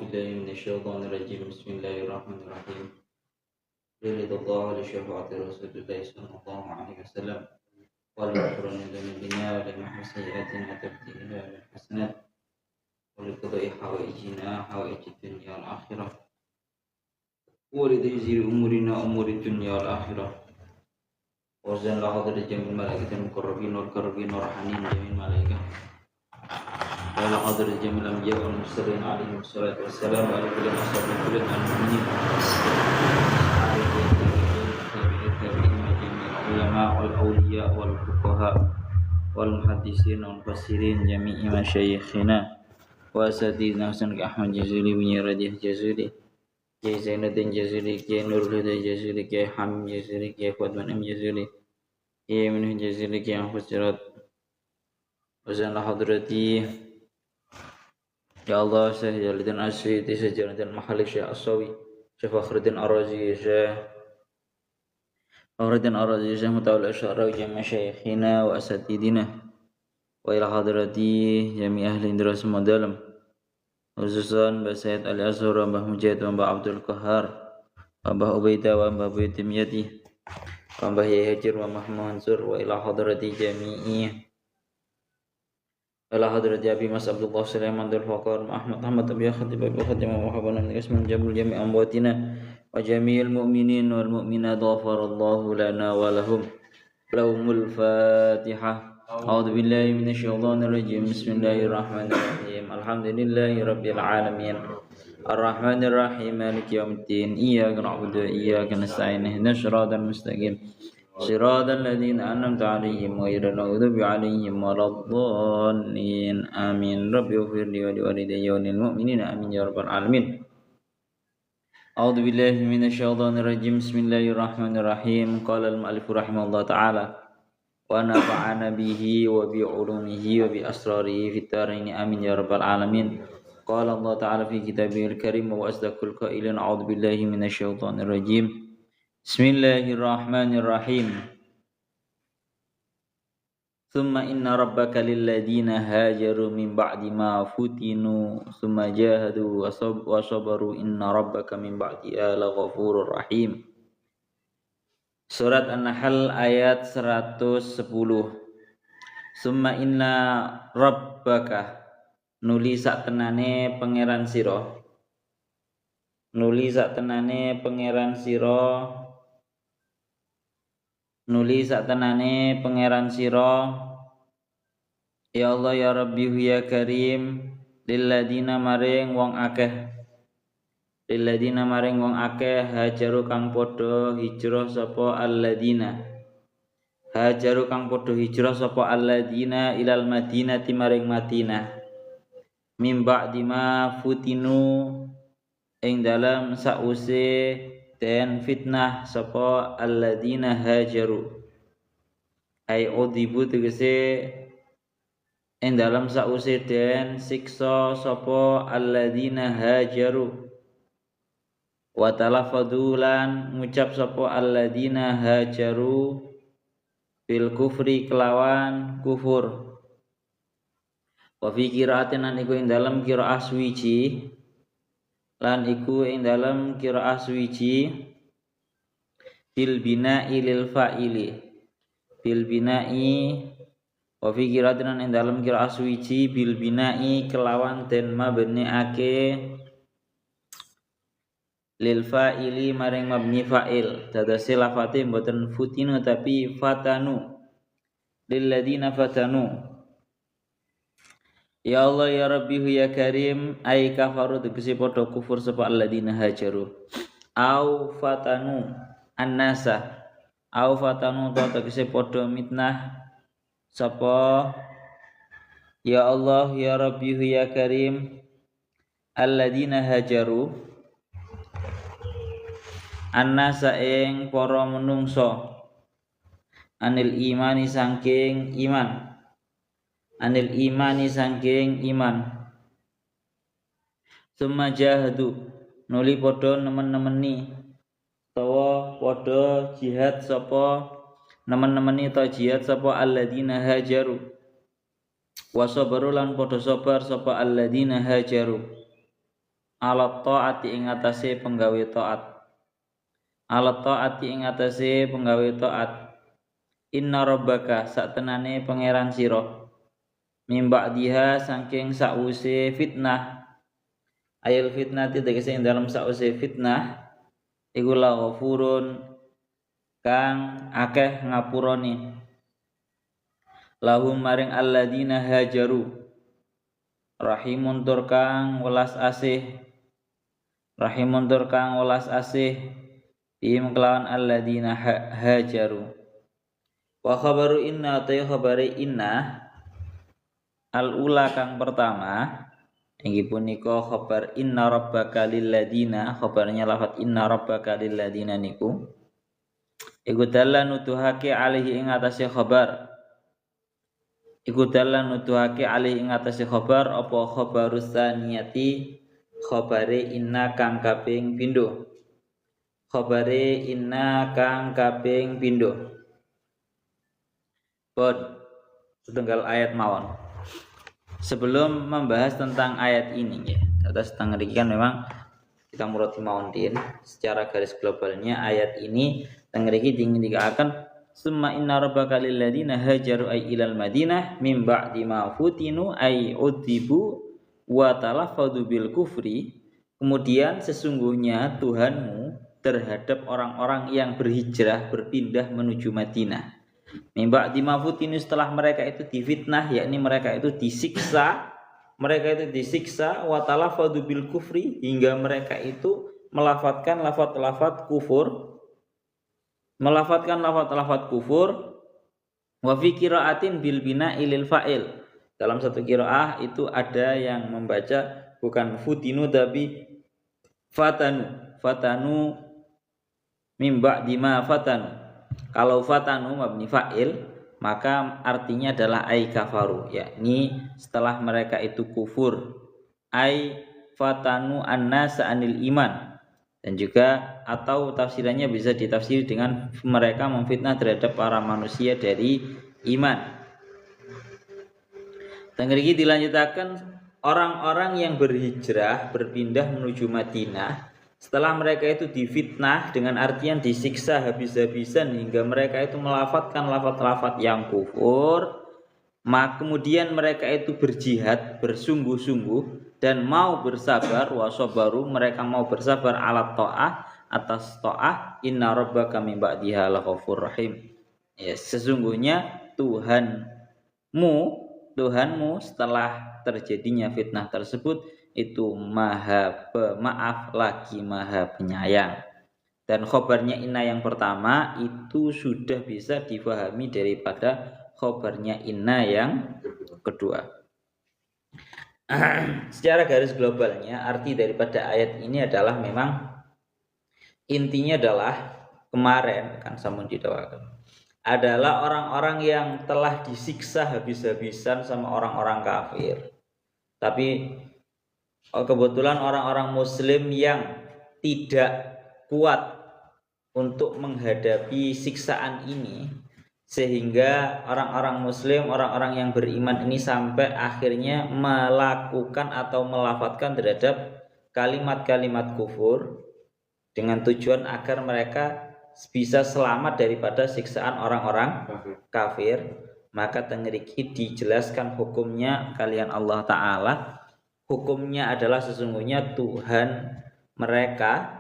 بالله من الشيطان الرجيم بسم الله الرحمن الرحيم رضي الله لشفاعة رسول الله صلى الله عليه وسلم ولغفران ذنوبنا ولمحو سيئاتنا تبديلها بالحسنات ولقضاء حوائجنا حوائج الدنيا والآخرة ولتيسير أمورنا أمور الدنيا والآخرة وزن لحضر جميع الملائكة المقربين والقربين والرحمين جميع الملائكة وعلى حضر جميع الأنبياء والمرسلين عليهم الصلاة والسلام وعلى كل أصحاب كل المؤمنين العلماء والأولياء والفقهاء والمحدثين والمفسرين جميع مشايخنا وأساتذتنا حسن أحمد جزيري بن رديح جزيري كي زين الدين جزيري كي نور الهدى جزيري كي حمد جزيري كي فؤاد بن أم جزيري كي منه جزيري كي أنفس جرات وزن حضرتي يا الله Syekh Jalaluddin Asy'iti Syekh Jalaluddin Mahalik Syekh As-Sawi Syekh Fakhruddin Ar-Razi Syekh Fakhruddin Ar-Razi Syekh Mutawalli Asy'ari jami' masyayikhina wa asatidina wa ila hadrati jami' ahli indra semua dalam khususan Mbah Said Ali Azhar wa Mbah Mujahid wa Mbah Abdul Qahar wa Mbah Ubaidah wa Mbah Baitimiyati wa Mbah Yahya Hajir wa Mbah Mansur wa ila hadrati jami'i ala hadrati Abi Mas Abdullah Sulaiman Abdul Faqar Ahmad Ahmad Abi Khatib Abi Khatib wa Muhammad min ismin jamul jami' amwatina wa jami'il mu'minin wal mu'minat ghafarallahu lana wa lahum lahumul Fatihah. A'udzu billahi minasy syaithanir rajim. Bismillahirrahmanirrahim. Alhamdulillahi rabbil alamin. Arrahmanir rahim maliki yaumiddin. Iyyaka na'budu wa iyyaka nasta'in. Ihdinas siratal mustaqim. صراط الذين أنعمت عليهم غير المغضوب عليهم ولا الضالين آمين رب اغفر لي ولوالدي وللمؤمنين آمين يا رب العالمين أعوذ بالله من الشيطان الرجيم بسم الله الرحمن الرحيم قال المؤلف رحمه الله تعالى ونفعنا به وبعلومه وبأسراره في الدارين آمين يا رب العالمين قال الله تعالى في كتابه الكريم وأصدق القائلين أعوذ بالله من الشيطان الرجيم Bismillahirrahmanirrahim. Thumma inna rabbaka lilladina hajaru min ba'di ma futinu thumma jahadu wa sabaru inna rabbaka min ba'diha laghafurur rahim. Surat An-Nahl ayat 110. Thumma inna rabbaka nuli sak tenane pangeran sira. Nuli sak tenane pangeran sira. Nuli satenane pangeran sira ya Allah ya Rabbi ya Karim lilladina maring wong akeh hajaru kang padha hijrah sapa alladina hajaru kang padha hijrah sapa alladina ilal madinati maring Madinah mim ba'di ma futinu ing dalam sause dan fitnah sapa alladina hajaru ai udibu tegese ing dalam sause den siksa sapa alladina hajaru wa talafadulan ngucap sapa alladina hajaru bil kufri kelawan kufur wa fi qira'atin iku ing dalam qira'ah suwiji lan iku ing dalam qiraah suwiji bil bina'i lil fa'ili bil bina'i wa fi qiraatin ing dalam qiraah suwiji bil bina'i kelawan den mabni'ake lil fa'ili maring mabni fa'il dadase lafate mboten futinu tapi fatanu lil ladina fatanu. Ya Allah ya Rabbi ya Karim ai kafaru tegese padha kufur sapa alladzina hajaru au fatanu annasa au fatanu tegese padha mitnah sapa ya Allah ya Rabbi ya Karim alladzina hajaru annasa ing para menungso anil imani saking iman anil imani saking iman summa jahadu nuli padha nemen-nemeni utawa padha jihad sapa nemen-nemeni ta jihad sapa alladzina hajaru wa sabaru lan padha sabar sapa alladzina hajaru Alat taati ing atase penggawe taat. Alat taati ing atase penggawe taat. Inna rabbaka saktenane pangeran sira. Mimba diha saking sause fitnah. Ayat fitnah tegese ing dalam sause fitnah iku la ghafurun kang akeh ngapurane. Lahum maring alladzina hajaru. Rahimun tur kang welas asih. Rahimun tur kang welas asih bihim kelawan alladzina hajaru. Wa khabaru inna ta khabari inna al-ula kang pertama inggih punika khabar inna rabbaka lil ladina, khabarnya lafaz inna rabbaka lil ladina niku iku dalan nuduhake alaihi ing atase khabar, iku dalan nuduhake alaihi ing atase khabar apa khabarus saniyati, khabare inna kang kaping pindho, khabare inna kang kaping pindho. Setunggal ayat mawon. Sebelum membahas tentang ayat ini ya, atas tentang kan memang kita murati mawon secara garis globalnya ayat ini tengriki dikatakan summa inna rabbaka lil ladina hajaru ay ilal madinah mim ba'di ma futinu ay udzibu wa talaffadu bil kufri. Kemudian sesungguhnya Tuhanmu terhadap orang-orang yang berhijrah berpindah menuju Madinah. Mimba di mafutinu setelah mereka itu difitnah, yakni mereka itu disiksa, wa talafadu bil kufri hingga mereka itu melafatkan lafaz-lafaz kufur, wa fi qiraatin bil bina ilil fa'il. Dalam satu qiraah itu ada yang membaca bukan futinu tapi fatanu mimba di ma fatanu. Kalau fatanu mabni fa'il maka artinya adalah ai kafaru, yakni setelah mereka itu kufur, ai fatanu annasa anil iman. Dan juga atau tafsirannya bisa ditafsir dengan mereka memfitnah terhadap para manusia dari iman. Tengriki dilanjutkan orang-orang yang berhijrah berpindah menuju Madinah setelah mereka itu difitnah dengan artian disiksa habis-habisan hingga mereka itu melafatkan lafaz-lafaz yang kufur, maka kemudian mereka itu berjihad bersungguh-sungguh dan mau bersabar, wasabaru mereka mau bersabar ala ta'ah atas ta'ah, inna rabbaka min ba'diha laghafur rahim. Ya, sesungguhnya Tuhanmu setelah terjadinya fitnah tersebut itu maha pemaaf lagi maha penyayang. Dan khobarnya inna yang pertama itu sudah bisa difahami daripada khobarnya inna yang kedua. Secara garis globalnya arti daripada ayat ini adalah memang intinya adalah kemarin kan sampun didawakan adalah orang-orang yang telah disiksa habis-habisan sama orang-orang kafir. Tapi kebetulan orang-orang muslim yang tidak kuat untuk menghadapi siksaan ini, sehingga orang-orang muslim, orang-orang yang beriman ini sampai akhirnya melakukan atau melafatkan terhadap kalimat-kalimat kufur dengan tujuan agar mereka bisa selamat daripada siksaan orang-orang kafir. Maka tengriki dijelaskan hukumnya kalian Allah Ta'ala. Hukumnya adalah sesungguhnya Tuhan mereka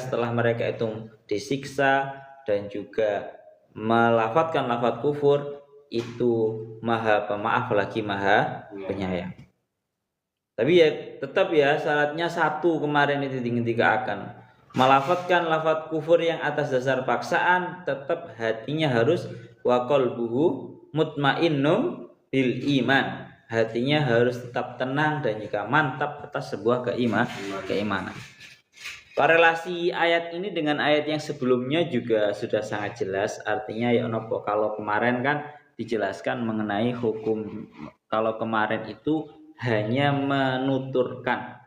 setelah mereka itu disiksa dan juga melafatkan lafaz kufur itu maha pemaaf lagi maha penyayang. Tapi ya tetap ya syaratnya satu kemarin itu akan melafatkan lafaz kufur yang atas dasar paksaan, tetap hatinya harus wa qalbuhu mutmainnum bil iman. Hatinya harus tetap tenang dan juga mantap atas sebuah keimanan. Korelasi ayat ini dengan ayat yang sebelumnya juga sudah sangat jelas. Artinya ya nopo kalau kemarin kan dijelaskan mengenai hukum, kalau kemarin itu hanya menuturkan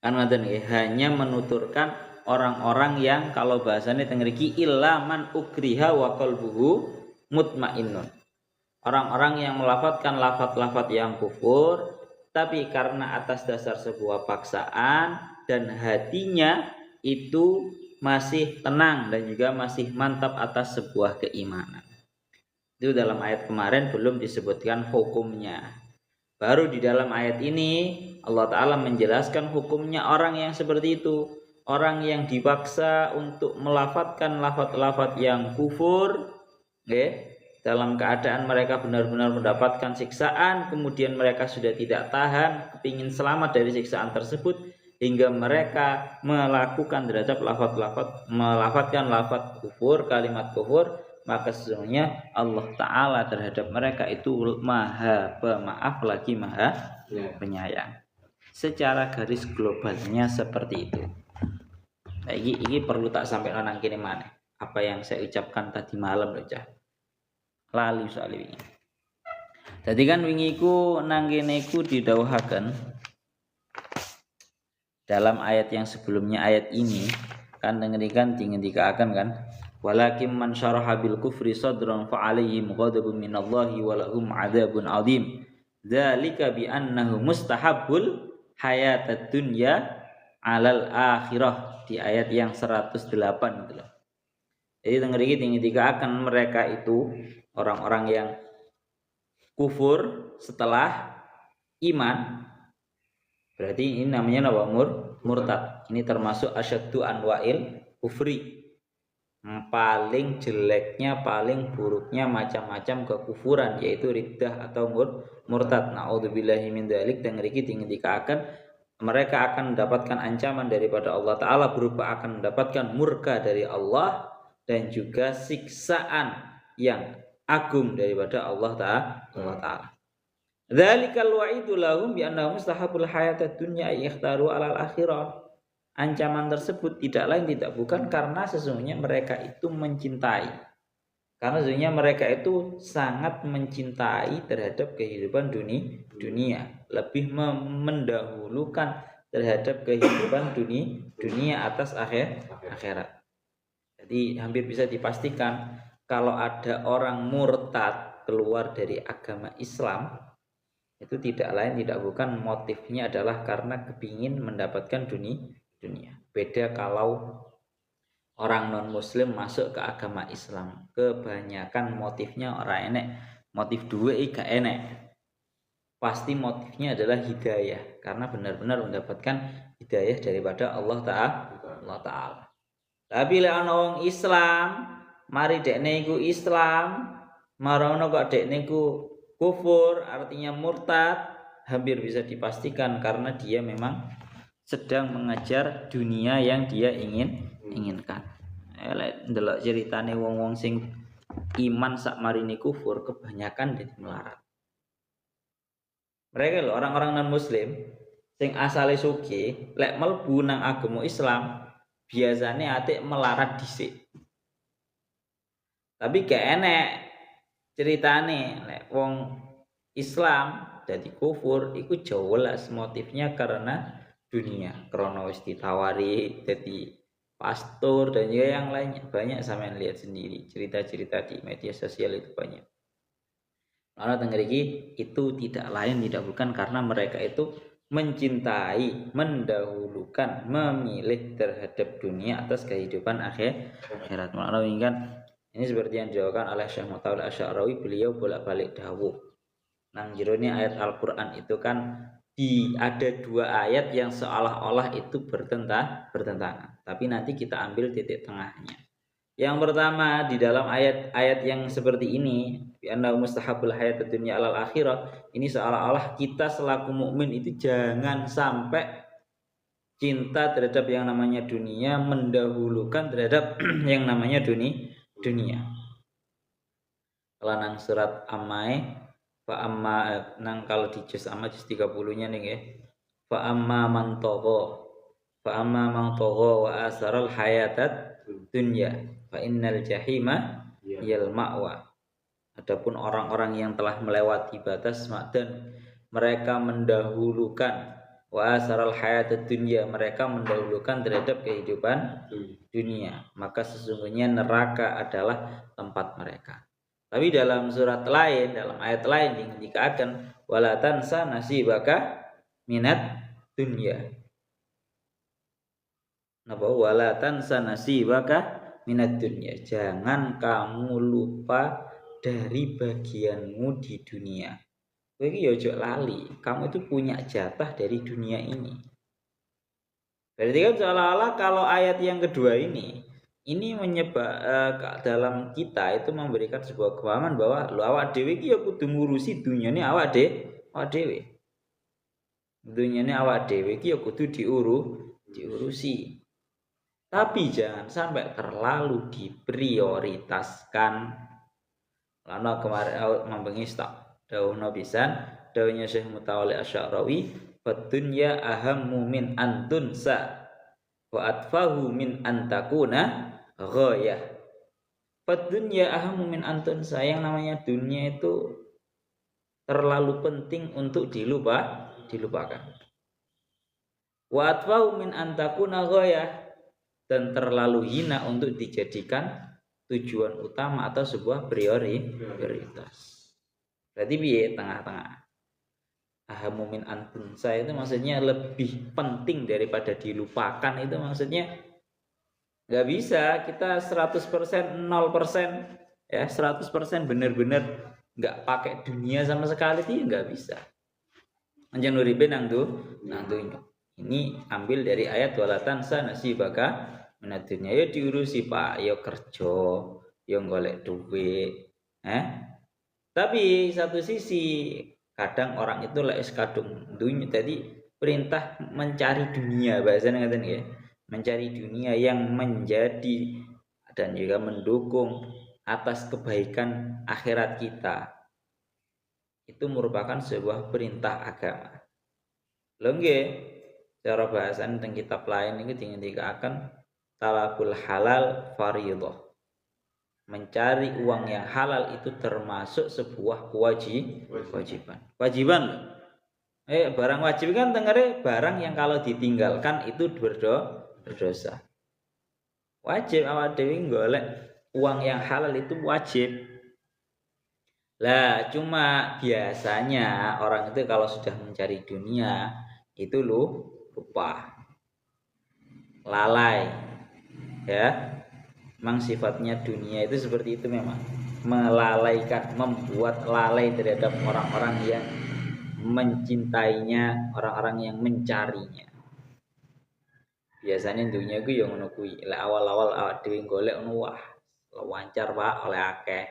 hanya menuturkan orang-orang yang kalau bahasanya tengriki illa man ukriha wa qalbuhu mutmainnun. Orang-orang yang melafatkan lafaz-lafaz yang kufur tapi karena atas dasar sebuah paksaan dan hatinya itu masih tenang dan juga masih mantap atas sebuah keimanan. Itu dalam ayat kemarin belum disebutkan hukumnya. Baru di dalam ayat ini Allah Ta'ala menjelaskan hukumnya orang yang seperti itu. Orang yang dipaksa untuk melafadzkan lafadz-lafadz yang kufur, dalam keadaan mereka benar-benar mendapatkan siksaan, kemudian mereka sudah tidak tahan, kepingin selamat dari siksaan tersebut, hingga mereka melakukan terhadap melafadzkan lafadz kufur, kalimat kufur, maka sesungguhnya Allah Ta'ala terhadap mereka itu maha pemaaf lagi maha penyayang. Secara garis globalnya seperti itu. Nah, ini perlu tak sampai nang kene maneh. Apa yang saya ucapkan tadi malam lho Cah. Lali soal wingi. Jadi kan wingi ku nang kene ku didhawuhaken dalam ayat yang sebelumnya ayat ini kan dengerikan dingendikaken kan walakin man syaraha bil kufri sadran fa alaihim ghadabun minallahi wa lahum adzabun adzim dzalika bi annahu mustahabbul hayatad dunya alal akhirah di ayat yang 108 gitu loh. Jadi dengeriki dingendikaken mereka itu orang-orang yang kufur setelah iman. Berarti ini namanya apa? Murtad. Ini termasuk asyaddu anwa'il kufri. Paling jeleknya, paling buruknya macam-macam kekufuran yaitu riddah atau murtad. Na'udzubillahi min dzalik. Dan ngriki dingendikaken mereka akan mendapatkan ancaman daripada Allah Ta'ala berupa akan mendapatkan murka dari Allah dan juga siksaan yang agung daripada Allah Ta'ala. Dzalikal wa'idu lahum bi annahum mustahabul hayatad dunya yakhtaru alal akhirah. Ancaman tersebut tidak lain tidak bukan karena sesungguhnya mereka itu mencintai. Karena sesungguhnya mereka itu sangat mencintai terhadap kehidupan dunia, lebih mendahulukan terhadap kehidupan dunia atas akhirat. Jadi hampir bisa dipastikan kalau ada orang murtad keluar dari agama Islam itu tidak lain tidak bukan motifnya adalah karena kepingin mendapatkan dunia. Beda kalau orang non muslim masuk ke agama Islam, kebanyakan motifnya orang enek, motif dua gak enek. Pasti motifnya adalah hidayah karena benar-benar mendapatkan hidayah daripada Allah Ta'ala. Tapi lek ana wong Islam, mari dekne iku Islam, marono kok dekne iku kufur artinya murtad, hampir bisa dipastikan karena dia memang sedang mengejar dunia yang dia inginkan. Lek ndelok ceritane wong-wong sing iman sak marini kufur kebanyakan dadi melarat. Mereka lho orang-orang non muslim sing asale sugih, lek mlebu nang agama Islam biasanya atik melarat dhisik. Tapi gak enek ceritane lek wong Islam dadi kufur iku jelas motifnya karena dunia, karena wis ditawari dadi pastor dan juga yang lainnya. Banyak sampean lihat sendiri cerita-cerita di media sosial itu banyak. Lalu tengeriki itu tidak lain tidak bukan karena mereka itu mencintai, mendahulukan, memilih terhadap dunia atas kehidupan akhirat. Lalu kan ini seperti yang dilakukan oleh Syekh Mu'taul Asy'arawi, beliau bolak-balik dawuh. Nang jerone ayat Al-Qur'an itu kan ada dua ayat yang seolah-olah itu bertentangan. Tapi nanti kita ambil titik tengahnya. Yang pertama di dalam ayat-ayat yang seperti ini, anna mustahabul hayatad dunya alal akhirah, ini seolah-olah kita selaku mukmin itu jangan sampai cinta terhadap yang namanya dunia mendahulukan terhadap yang namanya dunia. Kalau nang surat Amai, fa amma nang kalau di juz Amma juz 30-nya nih ya. Fa amma man tagha wa asaral hayatad dunya fa innal jahima yal ma'wa. Adapun orang-orang yang telah melewati batas dan mereka mendahulukan wa asaral hayatad dunya, mereka mendahulukan terhadap kehidupan dunia, maka sesungguhnya neraka adalah tempat mereka. Tapi dalam surat lain, dalam ayat lain dikatakan wala tansa nasibaka minat dunya. Napa wala tansa nasibaka minat dunya. Jangan kamu lupa dari bagianmu di dunia. Kowe iki ya ojo lali, kamu itu punya jatah dari dunia ini. Berarti kan seolah-olah kalau ayat yang kedua ini dalam kita itu memberikan sebuah pemahaman bahwa lu awak dhewe iki ya kudu ngurusi dunyane awak dhewe. Dunyane awak dhewe iki ya kudu diurusi. Tapi jangan sampai terlalu diprioritaskan. Lana kemarin mambengi tak dawuhna pisan, dawuhnya Syekh Mutawalli Asy'arawi, "Fadunya ahammu min antunsa wa atfahu min antakuna ghayah." Fadunya ahammu min antunsa, yang namanya dunia itu terlalu penting untuk dilupakan. Wa atfahu min antakuna ghayah, dan terlalu hina untuk dijadikan tujuan utama atau sebuah prioritas. Berarti piye tengah-tengah. Ahamu min antunsa itu maksudnya lebih penting daripada dilupakan, itu maksudnya nggak bisa kita 100% 0% ya 100% benar-benar nggak pakai dunia sama sekali, itu nggak bisa. Anjan uribe nang ini ambil dari ayat walatansa nasibaka minat dunya. Ya diurusi Pak, ya kerja, ya golek duit. Tapi satu sisi kadang orang itu lek kadung dunya, jadi perintah mencari dunia bahasanya ngaten ya. Mencari dunia yang menjadi dan juga mendukung atas kebaikan akhirat kita. Itu merupakan sebuah perintah agama. Lho nggih, cara bahasan teng kitab lain iki dingendikaken talabul halal fardhah. Mencari uang yang halal itu termasuk sebuah kewajiban. Kewajiban loh. Barang wajib kan tengere barang yang kalau ditinggalkan itu berdosa. Wajib awak dhewe golek uang yang halal itu wajib. Lah cuma biasanya orang itu kalau sudah mencari dunia itu lupa, lalai, ya. Memang sifatnya dunia itu seperti itu, memang melalaikan, membuat lalai terhadap orang-orang yang mencintainya, orang-orang yang mencarinya. Biasanya dunia itu yang ngono kuwi. Lek awal-awal awak dhewe golek ngono, wah, lancar Pak, oleh akeh.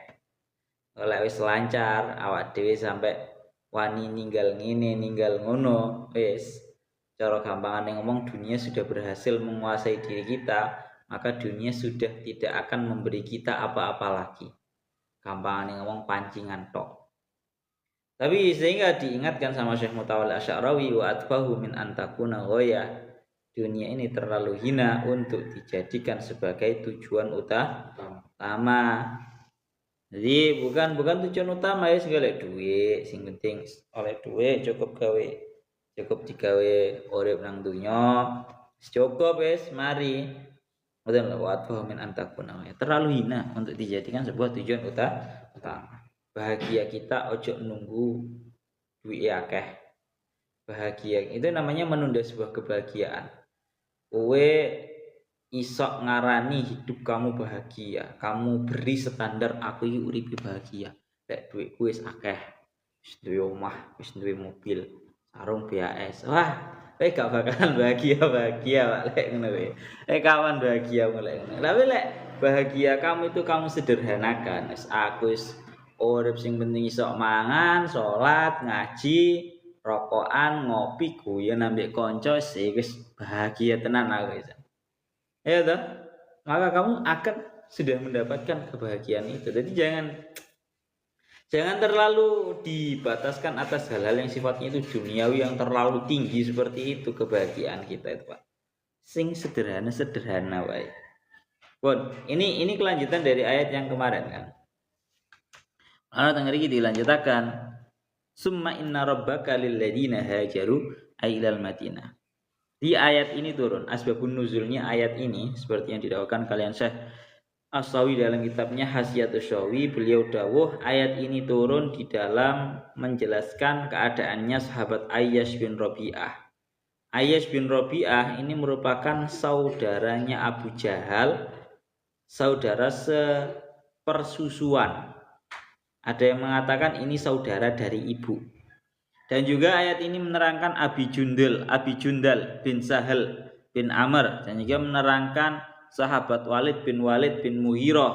Oleh wis lancar awak dhewe sampai wani ninggal ngene, ninggal ngono, wis cara gampangane ngomong dunia sudah berhasil menguasai diri kita, maka dunia sudah tidak akan memberi kita apa-apa lagi. Gampangane ngomong pancingan tok. Tapi sehingga diingatkan sama Syekh Mutawalli Asy'arawi, wa atfahu min antakuna ghayah. Dunia ini terlalu hina untuk dijadikan sebagai tujuan utama. Jadi bukan tujuan utama ya segala duit, sing penting oleh duit cukup digawe urip nang dunya. Cukup wis mari. Udan lawat min antakuna. Terlalu hina untuk dijadikan sebuah tujuan utama. Bahagia kita ojo nunggu duit akeh. Bahagia itu namanya menunda sebuah kebahagiaan. Kowe isok ngarani hidup kamu bahagia, kamu beri standar aku iki uripe bahagia. Lek duitku wis akeh, wis duwe omah, wis duwe mobil, sarung BAS. Wah, kowe gak bakalan bahagia Pak lek ngono kowe. Kawan bahagia mulai ngono. Tapi lek bahagia kamu itu kamu sederhanakan. Wis aku wis urip sing penting iso mangan, salat, ngaji, rokokan, ngopi, guyon ambek kanca, wis bahagia tenan aku wis. Ya toh, maka kamu akan sudah mendapatkan kebahagiaan itu. Jadi jangan terlalu dibataskan atas hal-hal yang sifatnya itu duniawi yang terlalu tinggi seperti itu kebahagiaan kita itu Pak. Sing sederhana wae. Bon, ini kelanjutan dari ayat yang kemarin kan. Ana teng mriki dilanjutaken. Summa inna rabbaka lil ladina hajaru ilal Madinah. Di ayat ini turun asbabun nuzulnya ayat ini seperti yang didakwakan kalian Syekh As-Sawi dalam kitabnya Hasyiatus Syawi, beliau dawuh ayat ini turun di dalam menjelaskan keadaannya sahabat Ayyash bin Rabi'ah. Ayyash bin Rabi'ah ini merupakan saudaranya Abu Jahal, saudara sepersusuan. Ada yang mengatakan ini saudara dari ibu. Dan juga ayat ini menerangkan Abi Jundal bin Sahal bin Amr, dan juga menerangkan sahabat Walid bin Mughirah,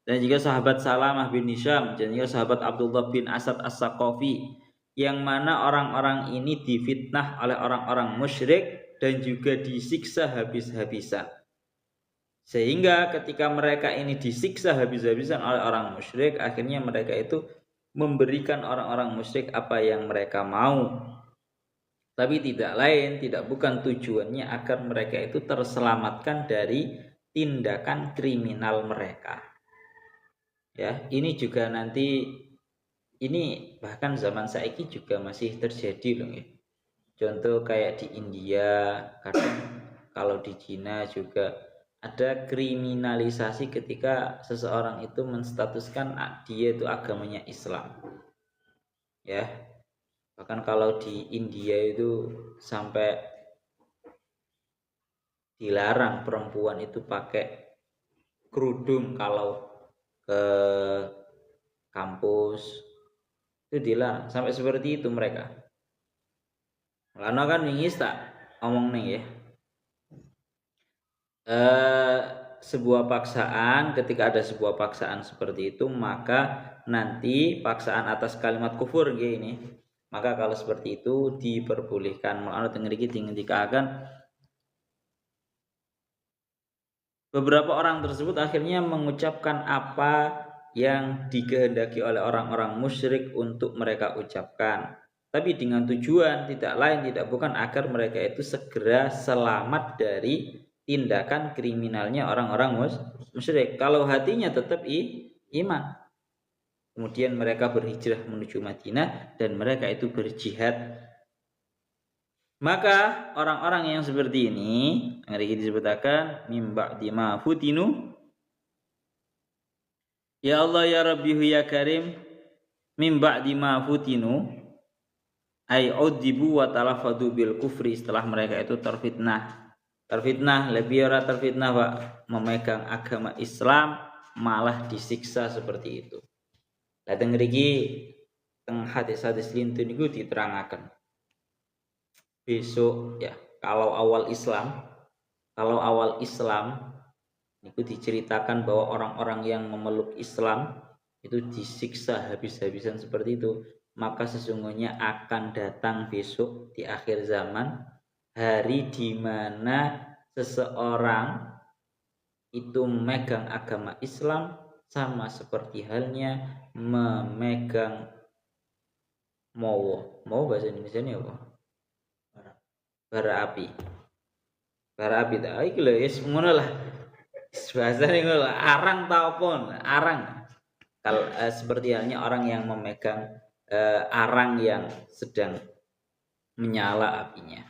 dan juga sahabat Salamah bin Hisham, dan juga sahabat Abdullah bin Asad As-Saqafi, yang mana orang-orang ini difitnah oleh orang-orang musyrik dan juga disiksa habis-habisan. Sehingga ketika mereka ini disiksa habis-habisan oleh orang musyrik, akhirnya mereka itu memberikan orang-orang musyrik apa yang mereka mau. Tapi bukan tujuannya agar mereka itu terselamatkan dari tindakan kriminal mereka. Ya, ini juga nanti, ini bahkan zaman saiki juga masih terjadi loh ya. Contoh kayak di India, kadang kalau di Cina juga ada kriminalisasi ketika seseorang itu menstatuskan dia itu agamanya Islam. Ya. Bahkan kalau di India itu sampai dilarang perempuan itu pakai kerudung kalau ke kampus, itu dilarang, sampai seperti itu mereka. Karena kan wingis tak ngomong nih ya, sebuah paksaan, ketika ada sebuah paksaan seperti itu, maka nanti paksaan atas kalimat kufur ini, maka kalau seperti itu diperbolehkan. Menurut ngriki dikatakan beberapa orang tersebut akhirnya mengucapkan apa yang dikehendaki oleh orang-orang musyrik untuk mereka ucapkan, tapi dengan tujuan tidak bukan agar mereka itu segera selamat dari tindakan kriminalnya orang-orang musyrik. Kalau hatinya tetap iman, kemudian mereka berhijrah menuju Madinah dan mereka itu berjihad. Maka orang-orang yang seperti ini, yang disebutkan mimba dima futinu, ya Allah ya Rabbihu ya Karim, mimba dima futinu, ay udibu wa talafadu bil kufri, setelah mereka itu terfitnah lebih ora terfitnah Pak, memegang agama Islam malah disiksa seperti itu. Datang ngriki teng hadis-hadis lintun niku diterangaken. Besok ya, kalau awal Islam itu diceritakan bahwa orang-orang yang memeluk Islam itu disiksa habis-habisan seperti itu, maka sesungguhnya akan datang besok di akhir zaman hari di mana seseorang itu memegang agama Islam sama seperti halnya memegang mau bahasa Indonesianya apa? Bara api tak iki lho wis ngono lah. Bahasane ngono arang ta apa? Arang. Kalau seperti halnya orang yang memegang arang yang sedang menyala apinya.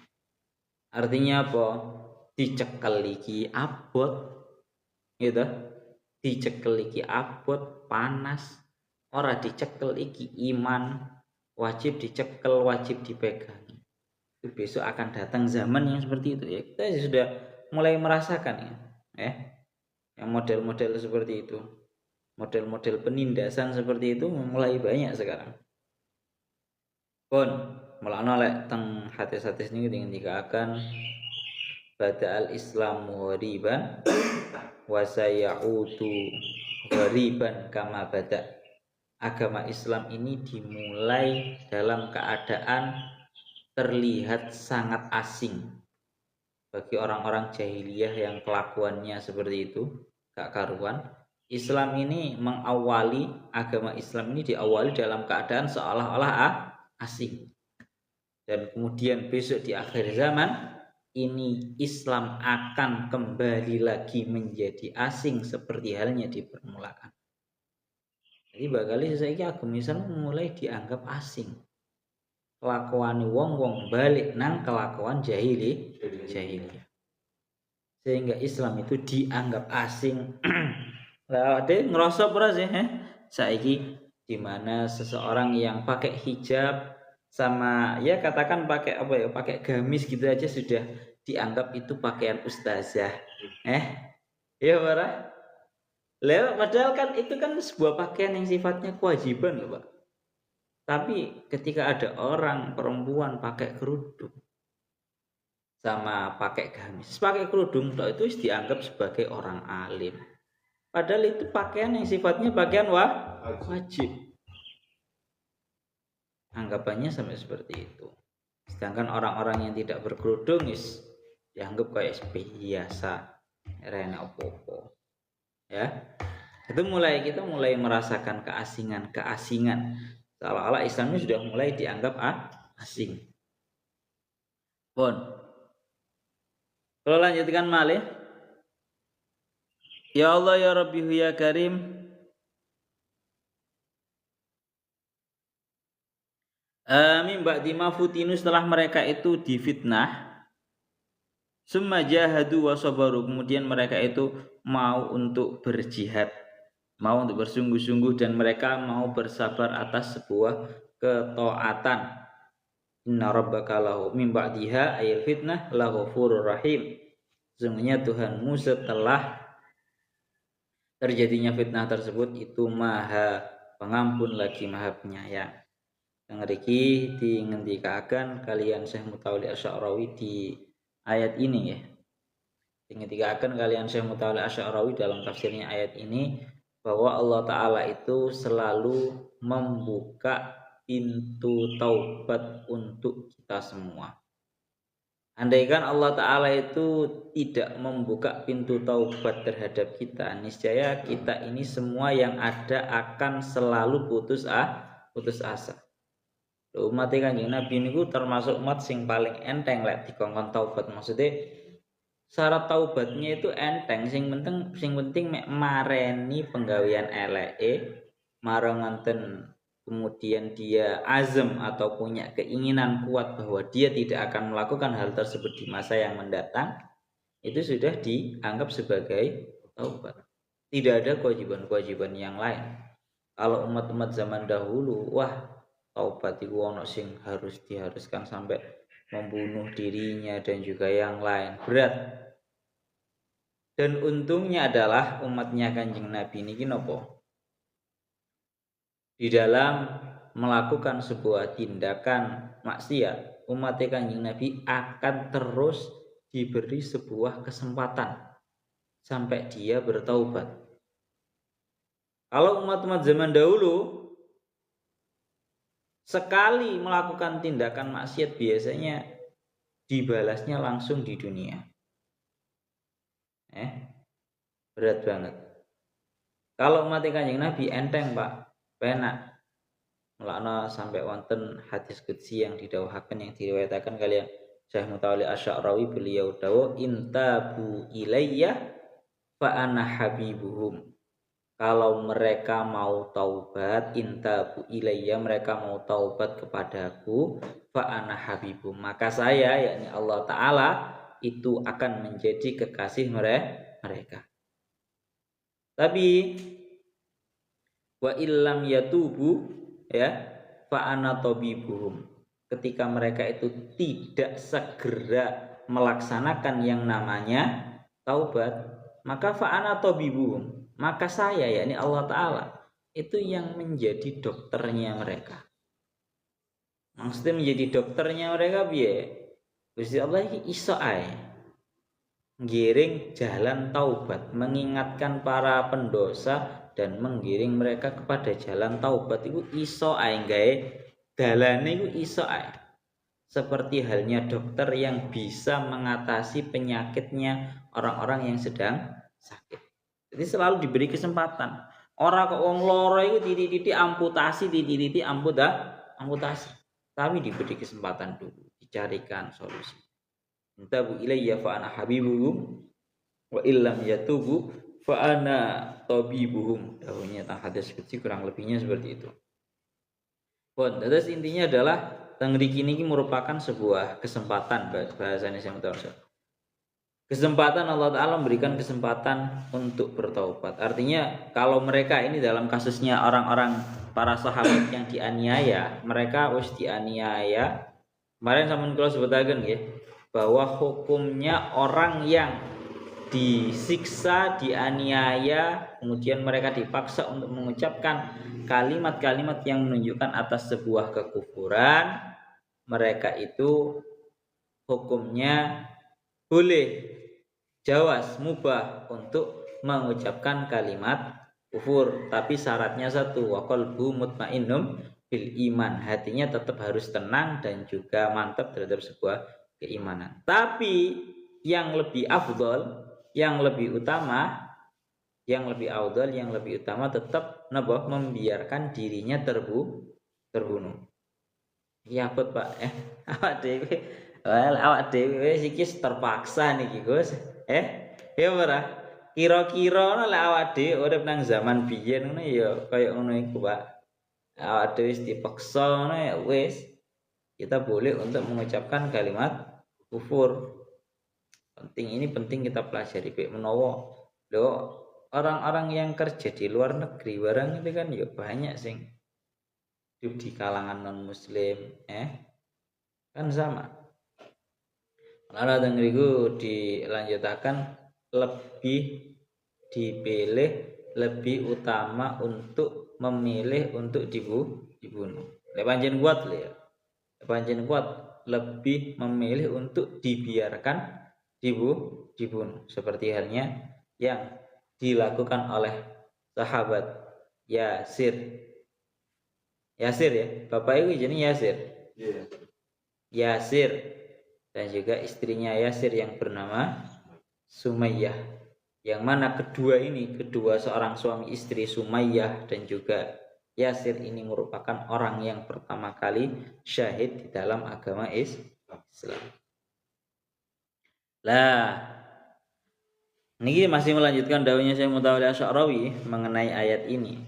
Artinya apa? Dicekel iki abot. Gitu. Dicekel iki abot, panas. Ora dicekel iki iman, wajib dicekel, wajib dipegang. Besok akan datang zaman yang seperti itu ya. Kita sudah mulai merasakan ya. Yang model-model seperti itu, model-model penindasan seperti itu mulai banyak sekarang. Pun mulane lek teng hadis-hadis niki dikatakan bada'al Islamu ghariban wa sayautu ghariban kama bada'. Agama Islam ini dimulai dalam keadaan terlihat sangat asing bagi orang-orang jahiliyah yang kelakuannya seperti itu, gak karuan. Islam ini agama Islam ini diawali dalam keadaan seolah-olah asing. Dan kemudian besok di akhir zaman ini Islam akan kembali lagi menjadi asing seperti halnya di permulaan. Jadi bakal saiki agama Islam mulai dianggap asing. Kelakuan wong balik nang kelakuan jahiliyah. Sehingga Islam itu dianggap asing Lah ade ngerasa ora sih, saiki di mana seseorang yang pakai hijab sama ya katakan pakai apa ya, pakai gamis gitu aja sudah dianggap itu pakaian ustazah. Ya ora? Lah padahal kan itu kan sebuah pakaian yang sifatnya kewajiban loh, Pak. Tapi ketika ada orang perempuan pakai kerudung sama pakai gamis, pakai kerudung itu dianggap sebagai orang alim. Padahal itu pakaian yang sifatnya pakaian wajib. Anggapannya sampai seperti itu. Sedangkan orang-orang yang tidak berkerudung dianggap kayak biasa, rene opo-opo. Ya. Itu kita mulai merasakan keasingan. Seolah-olah Islam ini sudah mulai dianggap asing. Pun. Kalau lanjutkan malih. Ya Allah ya Rabbi ya Karim. Amin ba'di ma futinu setelah mereka itu difitnah. Summa jahadu wa sabaru, kemudian mereka itu mau untuk berjihad, mau untuk bersungguh-sungguh dan mereka mau bersabar atas sebuah ketaatan. Inna rabbaka lahu min ba'diha ayil fitnah laghafurur rahim. Sesungguhnya Tuhanmu setelah terjadinya fitnah tersebut itu Maha Pengampun lagi Maha Penyayang. Yang ngeriki dingendikaken kalian Syekh Mutawalli Asy'arawi di ayat ini ya. Dingendikaken kalian Syekh Mutawalli Asy'arawi dalam tafsirnya ayat ini bahwa Allah Ta'ala itu selalu membuka pintu taubat untuk kita semua. Andaikan Allah Ta'ala itu tidak membuka pintu taubat terhadap kita, niscaya kita ini semua yang ada akan selalu putus asa. Umat Kanjeng Nabi niku termasuk umat sing paling enteng lek dikongkon taubat. Maksudnya syarat taubatnya itu enteng, sing penting mek mareni penggawean eleke, marang ngonten kemudian dia azam atau punya keinginan kuat bahwa dia tidak akan melakukan hal tersebut di masa yang mendatang, itu sudah dianggap sebagai taubat. Tidak ada kewajiban-kewajiban yang lain. Kalau umat-umat zaman dahulu, wah taubat itu ono sing diharuskan sampai membunuh dirinya dan juga yang lain, berat. Dan untungnya adalah umatnya Kanjeng Nabi niki nopo? Di dalam melakukan sebuah tindakan maksiat, umat Kanjeng Nabi akan terus diberi sebuah kesempatan sampai dia bertaubat. Kalau umat-umat zaman dahulu sekali melakukan tindakan maksiat biasanya dibalasnya langsung di dunia. Berat banget. Kalau umat Kanjeng Nabi enteng, Pak. Penak. Mulakna sampai wonten hadis qudsi yang didhawuhaken yang diriwayataken kalian Syekh Mutawalli Asy'arawi, beliau dawuh intabu ilayya fa ana habibuhum. Kalau mereka mau taubat, intabu ilayya, mereka mau taubat kepadaku, fa ana habibuhum, maka saya yakni Allah Ta'ala itu akan menjadi kekasih mereka. Tapi wa illam yatubu ya fa ana tabibuhum, ketika mereka itu tidak segera melaksanakan yang namanya taubat, maka fa ana tabibuhum, maka saya yakni Allah Ta'ala itu yang menjadi dokternya mereka. Maksudnya menjadi dokternya mereka piye? Gusti Allah iki iso ae ngiring jalan taubat, mengingatkan para pendosa dan menggiring mereka kepada jalan taubat. Itu iso ae gawe dalane, iku iso ae. Seperti halnya dokter yang bisa mengatasi penyakitnya orang-orang yang sedang sakit. Jadi selalu diberi kesempatan. Orang kok wong loro iku titik-titik amputasi, titik-titik amputasi. Tapi diberi kesempatan dulu, dicarikan solusi. Intabu ilayya fa ana habibuhum wa illam yatubu fa ana tabibuhum. Dawuhnya tang hadis kecil kurang lebihnya seperti itu. Pun, terus intinya adalah teng mriki niki merupakan sebuah kesempatan bahasanya saya kesempatan Allah Ta'ala memberikan kesempatan untuk bertaubat. Artinya kalau mereka ini dalam kasusnya orang-orang para sahabat yang dianiaya, mereka harus dianiaya. Kemarin sama kalau sebutaken ya, bahwa hukumnya orang yang disiksa, dianiaya, kemudian mereka dipaksa untuk mengucapkan kalimat-kalimat yang menunjukkan atas sebuah kekufuran, mereka itu hukumnya boleh, jawaz, mubah untuk mengucapkan kalimat kufur, tapi syaratnya satu, wa qalbu mutmainnum bil iman, hatinya tetap harus tenang dan juga mantap terhadap sebuah keimanan. Tapi yang lebih afdol, yang lebih utama, yang lebih utama tetap napa membiarkan dirinya terbunuh. Ya bet Pak, awak dhewe iki terpaksa niki Gus. Ya ora. Kira-kira lek awak dhewe urip nang zaman biyen ngono ya kaya ngono iku, Pak. Awak dhewe wis dipaksa ngono ya wis. Kita boleh untuk mengucapkan kalimat kufur. Penting kita pelajari baik menawa. Lho, orang-orang yang kerja di luar negeri barang itu kan ya banyak sing hidup di kalangan non muslim, kan sama. Lalu tengriku dilanjutkan lebih dipilih, lebih utama untuk memilih untuk dibunuh. Pancen kuat ya. Pancen kuat lebih memilih untuk dibiarkan dibunuh seperti halnya yang dilakukan oleh sahabat Yasir ya, bapak ibu jenis Yasir. Yasir dan juga istrinya Yasir yang bernama Sumayyah, yang mana kedua seorang suami istri, Sumayyah dan juga Yasir ini merupakan orang yang pertama kali syahid di dalam agama Islam. Lah, ini masih melanjutkan dawuhnya Syekh Mutawalli Asy'arawi mengenai ayat ini.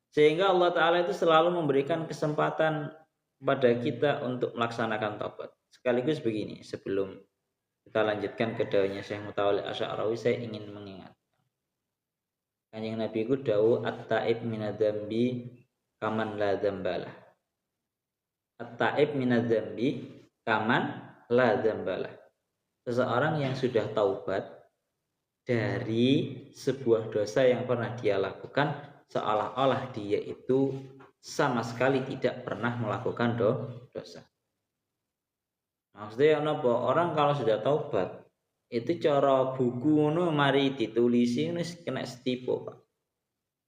Sehingga Allah Ta'ala itu selalu memberikan kesempatan pada kita untuk melaksanakan taubat. Sekaligus begini, sebelum kita lanjutkan ke dawuhnya Syekh Mutawalli Asy'arawi, saya ingin mengingatkan. Kanjeng Nabi ku dawuh at-taib minadz-dzambi kaman la dzambalah. At-taib minadz-dzambi kaman la dzambalah. Seseorang yang sudah taubat dari sebuah dosa yang pernah dia lakukan, seolah-olah dia itu sama sekali tidak pernah melakukan dosa. Maksudnya apa? Orang kalau sudah taubat itu cara buku ngono mari ditulisi wis kena setipu, Pak.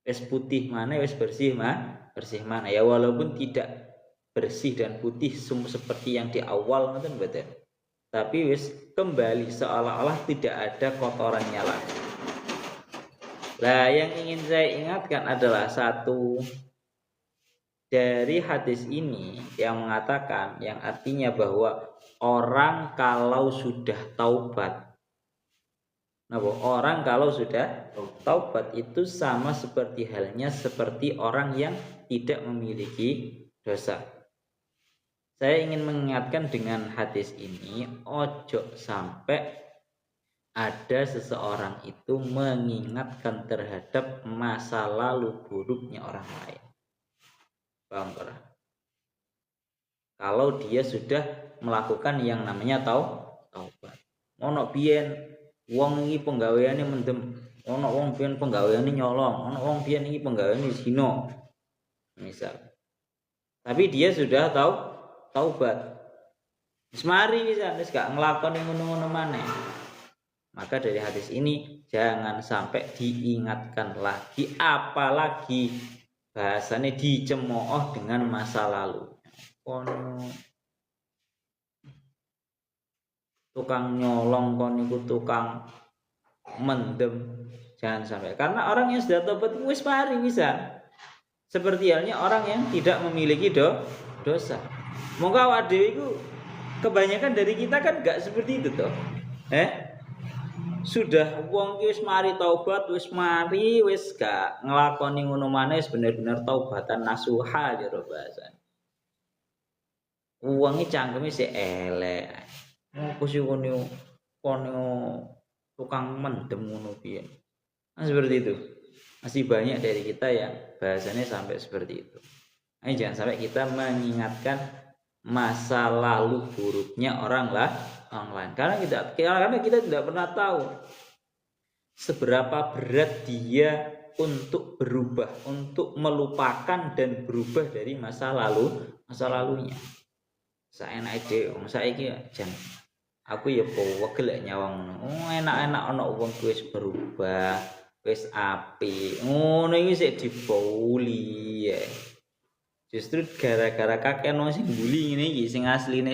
Wis putih mana, wis bersih mana. Ya walaupun tidak bersih dan putih seperti yang di awal ngoten mboten. Tapi wis kembali seolah-olah tidak ada kotorannya lagi. Nah, yang ingin saya ingatkan adalah satu dari hadis ini yang mengatakan, yang artinya bahwa orang kalau sudah taubat, orang kalau sudah taubat itu sama seperti halnya seperti orang yang tidak memiliki dosa. Saya ingin mengingatkan dengan hadis ini, ojo sampai ada seseorang itu mengingatkan terhadap masa lalu buruknya orang lain. Paham tak? Kalau dia sudah melakukan yang namanya taubat. Ono biyen wong iki penggaweane mendem, ono wong biyen penggaweane nyolong, ono wong biyen iki penggaweane zina. Misal. Tapi dia sudah taubat. Wis mari wis gak nglakoni ngono-ngono maneh. Maka dari hadis ini jangan sampai diingatkan lagi, apalagi bahasanya dicemooh dengan masa lalu. Tukang nyolong niku tukang mendem, jangan sampai. Karena orang yang sudah tobat wis mari bisa. Seperti halnya orang yang tidak memiliki dosa. Moga awak dhewe iku kebanyakan dari kita kan gak seperti itu toh. Sudah wong wis mari taubat, wis mari wis gak nglakoni ngono maneh, bener-bener taubatan nasuha jero bahasa. Wong iki cangkeme sik elek. Opo sih kono tukang mendem ngono piye. Nah, seperti itu. Masih banyak dari kita yang bahasanya sampai seperti itu. Nah, jangan sampai kita mengingatkan masa lalu buruknya orang lain. Karena kita tidak pernah tahu seberapa berat dia untuk berubah, untuk melupakan dan berubah dari masa lalunya. Saenak dhewe, saiki jan aku ya wegel nyawang ngono. Enak-enak ana wong wis berubah, wis apik. Ngono iki sik dibuli ya. Justru gara-gara kakek no sing bully ngene iki sing asline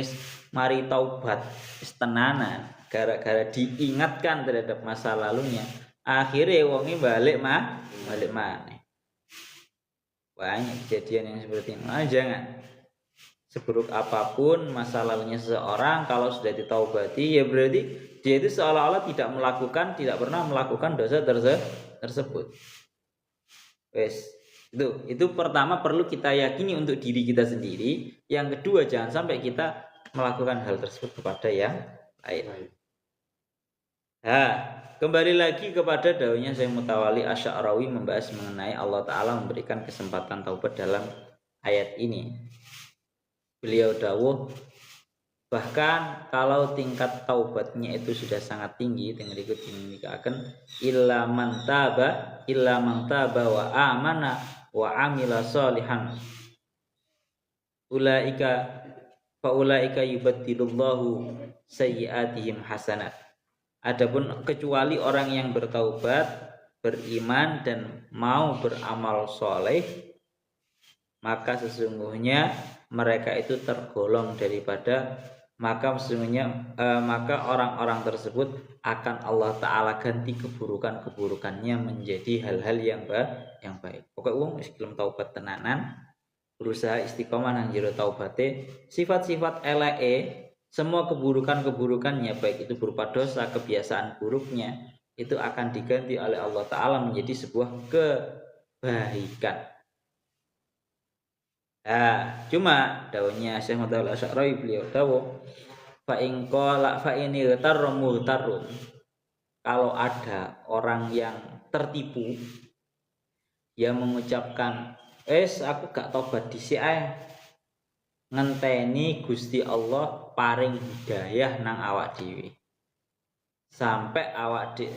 mari taubat wis tenanan, gara-gara diingatkan terhadap masa lalunya, akhirnya wonge balik maneh. Banyak kejadian yang seperti ini. Nah, jangan seburuk apapun masa lalunya seseorang, kalau sudah ditaubati ya berarti dia itu seolah-olah tidak pernah melakukan dosa tersebut. Wes. Itu pertama perlu kita yakini untuk diri kita sendiri. Yang kedua, jangan sampai kita melakukan hal tersebut kepada yang lain. Nah, kembali lagi kepada daunnya Syekh Mutawalli Asy-Sya'rawi membahas mengenai Allah Ta'ala memberikan kesempatan taubat dalam ayat ini. Beliau dawuh, bahkan kalau tingkat taubatnya itu sudah sangat tinggi, dengan ikut dinikahkan illa man taba wa amana wa amila sholihan ulaika yubaddilullahu sayyi'atihim hasanat. Adapun kecuali orang yang bertaubat, beriman dan mau beramal soleh, maka sesungguhnya mereka itu tergolong maka orang-orang tersebut akan Allah Ta'ala ganti keburukannya menjadi hal-hal yang baik. Pokoknya wong wis gelem taubat tenanan, berusaha istiqomah nang jero taubate, sifat-sifat eleke, semua keburukannya baik itu berupa dosa, kebiasaan buruknya, itu akan diganti oleh Allah Ta'ala menjadi sebuah kebaikan. Nah, cuma daunnya Syekh Mutawalli Asy-Sya'rawi beliau dawuh fa in tarun, kalau ada orang yang tertipu, dia mengucapkan aku gak tobat dhisik ae, ngenteni Gusti Allah paring hidayah nang awak dhewe sampai awak dhewe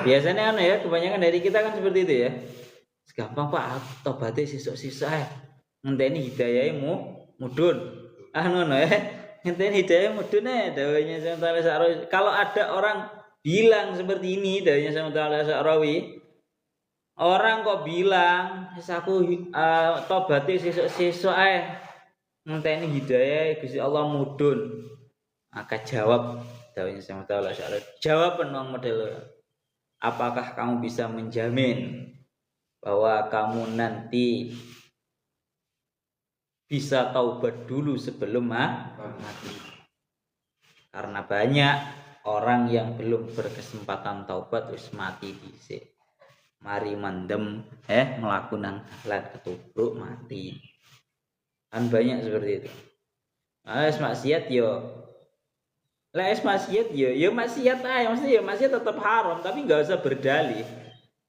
biasanya kebanyakan dari kita kan seperti itu ya, gampang Pak aku tobaté sesuk-sesuk ae, ngenteni hidayahe mudhun ngono ya, ngenteni hidayahe mudhun dawuhnya Syekh Mutawalli Asy-Sya'rawi. Kalau ada orang bilang seperti ini, dawuhnya Syekh Mutawalli Asy-Sya'rawi, orang kok bilang aku tobaté sesuk-sesuk ae, ngenteni hidayah Gusti Allah mudhun, maka jawab dawuhnya Syekh Mutawalli Asy-Sya'rawi, jawab nang model, apakah kamu bisa menjamin bahwa kamu nanti bisa taubat dulu sebelum mati? Karena banyak orang yang belum berkesempatan taubat wis mati dhisik, mari mendem melakukan hal ketubruk mati. Kan banyak seperti itu. Maksiat maksiat aja, maksudnya maksiat tetap haram, tapi nggak usah berdalih.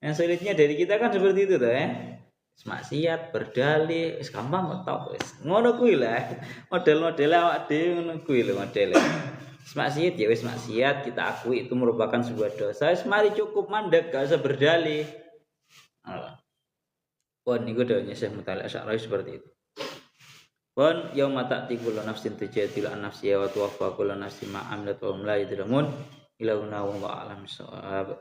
Yang sulitnya dari kita kan seperti itu tuh maksiat berdalih, gampang kok tau wis. Ngono kuwi lah. Model-model awak dhewe ngono kuwi lho modele. Maksiat ya wis maksiat, kita akui itu merupakan sebuah dosa. Wis mari cukup mandek, gak usah berdalih. Pun niku dawuhnya Syekh Mutawalli Asy-Sya'rawi seperti itu. Pun yauma ta'ti kullu nafsin tujadilu an nafsiha wa tuwaffa kullu nafsin ma 'amilat wa hum la yudlamun. Ilahuna wa a'lam bissawab.